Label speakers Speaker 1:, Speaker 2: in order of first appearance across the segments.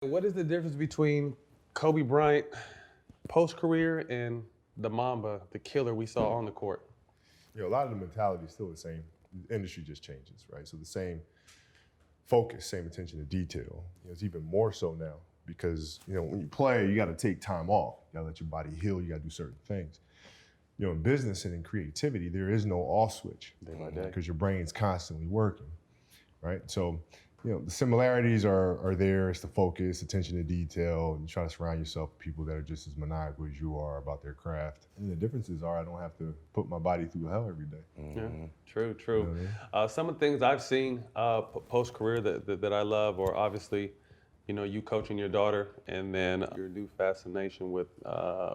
Speaker 1: What is the difference between Kobe Bryant post-career and the Mamba, the killer we saw on the court?
Speaker 2: A lot of the mentality is still the same. The industry just changes, right? So the same focus, same attention to detail. It's even more so now because, when you play, you got to take time off. You got to let your body heal. You got to do certain things. In business and in creativity, there is no off switch
Speaker 1: Day by day.
Speaker 2: because your brain's constantly working, right? So, the similarities are there. It's the focus, attention to detail, and you try to surround yourself with people that are just as maniacal as you are about their craft. And the differences are I don't have to put my body through hell every day.
Speaker 1: Yeah, true.
Speaker 2: You know what I mean?
Speaker 1: Some of the things I've seen post-career that I love are obviously, you coaching your daughter and then your new fascination with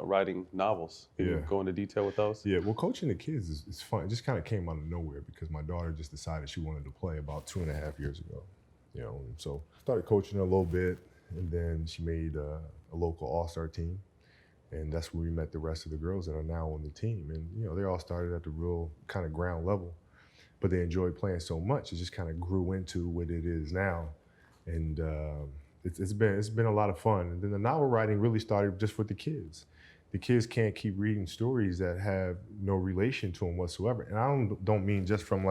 Speaker 1: writing novels. Can you go into detail with those?
Speaker 2: Yeah, well, coaching the kids is fun. It just kind of came out of nowhere because my daughter just decided she wanted to play about 2.5 years ago. And so started coaching her a little bit, and then she made a local all-star team, and that's where we met the rest of the girls that are now on the team. And they all started at the real kind of ground level, but they enjoyed playing so much it just kind of grew into what it is now, and it's been a lot of fun. And then the novel writing really started just with the kids. The kids can't keep reading stories that have no relation to them whatsoever. And I don't mean just from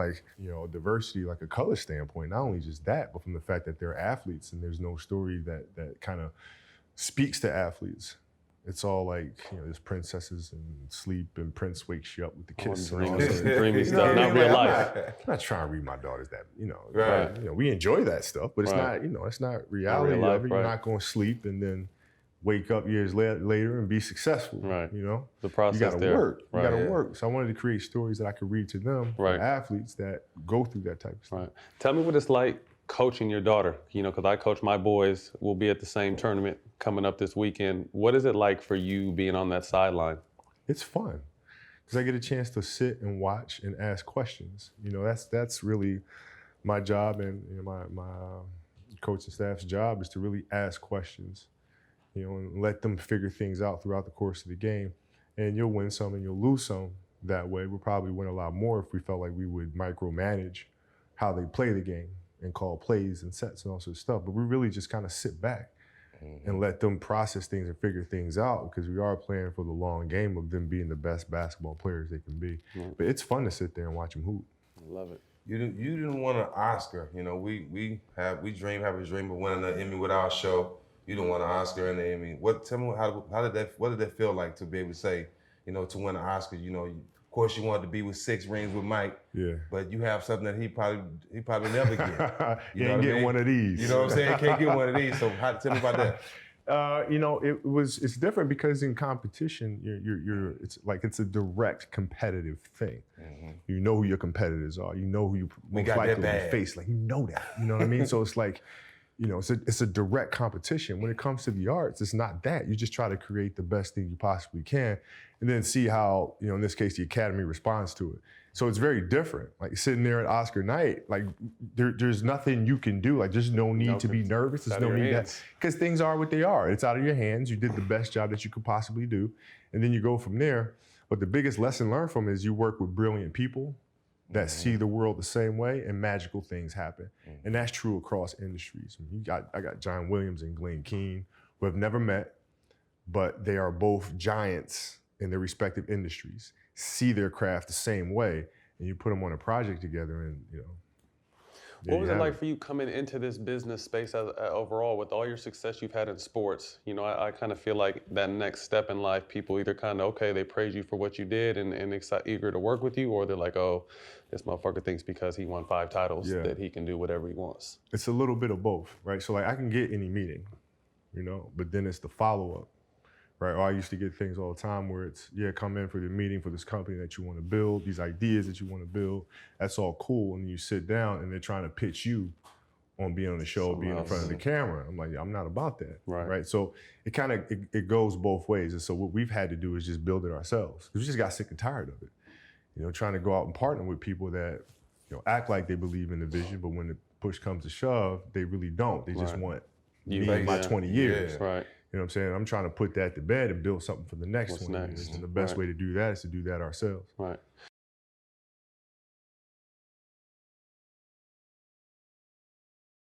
Speaker 2: diversity, like a color standpoint, not only just that, but from the fact that they're athletes and there's no story that kind of speaks to athletes. It's all there's princesses and sleep and Prince wakes you up with the kiss.
Speaker 1: Dreamy stuff, not real life.
Speaker 2: I'm not trying to read my daughters that,
Speaker 1: Right.
Speaker 2: We enjoy that stuff, but it's
Speaker 1: Right.
Speaker 2: not, it's not reality
Speaker 1: life,
Speaker 2: of it.
Speaker 1: right.
Speaker 2: You're not going to sleep and then wake up years later and be successful.
Speaker 1: Right.
Speaker 2: The
Speaker 1: process
Speaker 2: you gotta
Speaker 1: there.
Speaker 2: work. You
Speaker 1: Right.
Speaker 2: gotta work. So I wanted to create stories that I could read to them,
Speaker 1: Right.
Speaker 2: for athletes that go through that type of stuff.
Speaker 1: Right. Tell me what it's like coaching your daughter, because I coach my boys. We'll be at the same tournament coming up this weekend. What is it like for you being on that sideline?
Speaker 2: It's fun because I get a chance to sit and watch and ask questions. That's really my job, and my coaching staff's job is to really ask questions, and let them figure things out throughout the course of the game. And you'll win some and you'll lose some that way. We'll probably win a lot more if we felt like we would micromanage how they play the game and call plays and sets and all sorts of stuff. But we really just kind of sit back and let them process things and figure things out because we are playing for the long game of them being the best basketball players they can be. But it's fun to sit there and watch them hoop.
Speaker 1: I love it.
Speaker 3: You didn't want an Oscar. We have a dream of winning an Emmy with our show. You didn't want an Oscar and an Emmy. Tell me what did that feel like to be able to say, to win an Oscar? Of course you wanted to be with 6 rings with Mike.
Speaker 2: Yeah.
Speaker 3: But you have something that he probably never get.
Speaker 2: You ain't getting one of these.
Speaker 3: You know what I'm saying? Can't get one of these. So tell me about that.
Speaker 2: It's different because in competition, it's a direct competitive thing. You know who your competitors are. You know who you most likely will face. You know that. You know what I mean? So it's it's a direct competition. When it comes to the arts, it's not that. You just try to create the best thing you possibly can, and then see how in this case the Academy responds to it. So it's very different. Sitting there at Oscar night, there's nothing you can do. There's no need to be nervous. There's no need because things are what they are. It's out of your hands. You did the best job that you could possibly do, and then you go from there. But the biggest lesson learned from is you work with brilliant people that see the world the same way, and magical things happen. And that's true across industries. I got John Williams and Glenn Keane, who have never met, but they are both giants in their respective industries, see their craft the same way, and you put them on a project together and,
Speaker 1: What was it like for you coming into this business space overall with all your success you've had in sports? I kind of feel like that next step in life, people either they praise you for what you did and eager to work with you, or they're like, oh, this motherfucker thinks because he won 5 titles that he can do whatever he wants.
Speaker 2: It's a little bit of both, right? So I can get any meeting, but then it's the follow-up. Right, or I used to get things all the time where it's, come in for the meeting for this company that you want to build, these ideas that you want to build. That's all cool. And you sit down and they're trying to pitch you on being on the show, being in front of the camera. I'm like, I'm not about that. Right. So it goes both ways. And so what we've had to do is just build it ourselves. We just got sick and tired of it. Trying to go out and partner with people that, act like they believe in the vision, but when the push comes to shove, they really don't. They just want me in my 20 years.
Speaker 1: Yeah. Right.
Speaker 2: You know what I'm saying? I'm trying to put that to bed and build something for the next 20 years. And the best way to do that is to do that ourselves.
Speaker 1: Right.